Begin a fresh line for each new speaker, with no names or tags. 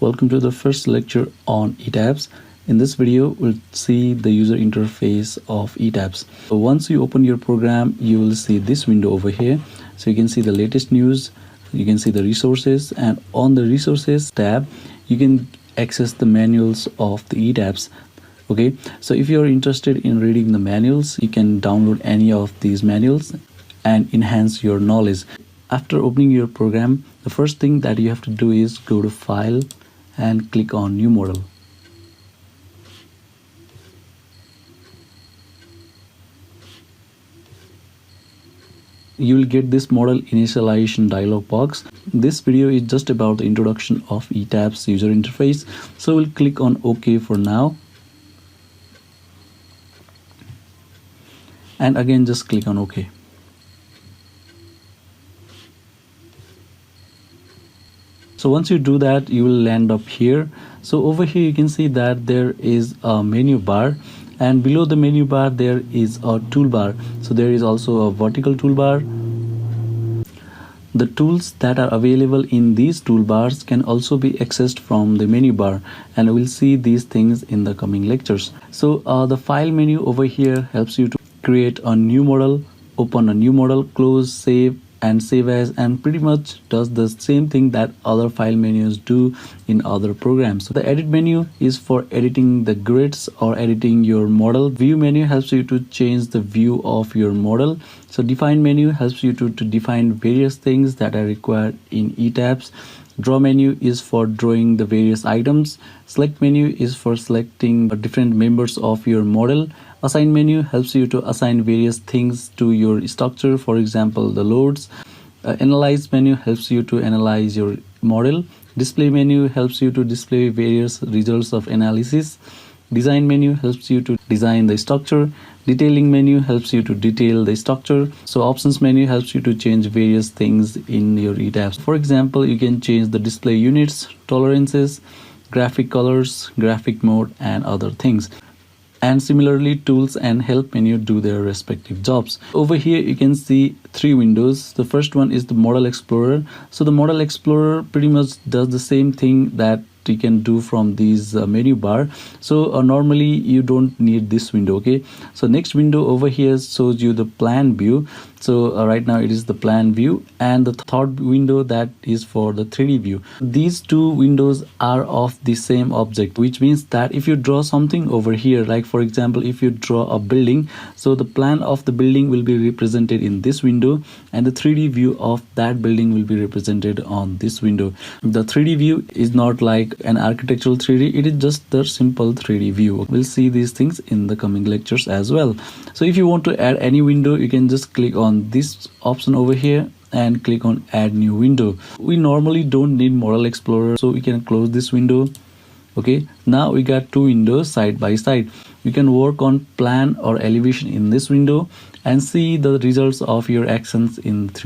Welcome to the first lecture on eTabs. In this video, we'll see the user interface of eTabs. So once you open your program, you will see this window over here. So you can see the latest news, you can see the resources, and on the resources tab, you can access the manuals of the eTabs. Okay, so if you're interested in reading the manuals, you can download any of these manuals and enhance your knowledge. After opening your program, the first thing that you have to do is go to File and click on New Model. You will get this model initialization dialog box. This video is just about the introduction of eTabs user interface. So we'll click on OK for now. And again, just click on OK. So once you do that, you will land up here. So over here you can see that there is a menu bar, and below the menu bar there is a toolbar. So there is also a vertical toolbar. The tools that are available in these toolbars can also be accessed from the menu bar, and we'll see these things in the coming lectures. So the file menu over here helps you to create a new model, open a new model, close, save, and save as, and pretty much does the same thing that other file menus do in other programs. So the edit menu is for editing the grids or editing your model. View menu helps you to change the view of your model. So define menu helps you to define various things that are required in eTabs. Draw menu is for drawing the various items. Select menu is for selecting different members of your model. Assign menu helps you to assign various things to your structure, for example the loads. Analyze menu helps you to analyze your model. Display menu helps you to display various results of analysis. Design menu helps you to design the structure. Detailing menu helps you to detail the structure. So options menu helps you to change various things in your eTabs. For example, you can change the display units, tolerances, graphic colors, graphic mode, and other things. And similarly, tools and help menu do their respective jobs. Over here you can see three windows. The first one is the Model Explorer. So the Model Explorer pretty much does the same thing that you can do from these menu bar. So normally you don't need this window. Okay, so next window over here shows you the plan view. So right now it is the plan view, and the third window that is for the 3D view. These two windows are of the same object, which means that if you draw something over here, like for example if you draw a building, so the plan of the building will be represented in this window, and the 3D view of that building will be represented on this window. The 3D view is not like an architectural 3D, it is just the simple 3D view. We'll see these things in the coming lectures as well. So if you want to add any window, you can just click on this option over here and click on add new window. We normally don't need Model Explorer, so we can close this window. Okay, now we got two windows side by side. You can work on plan or elevation in this window and see the results of your actions in 3D.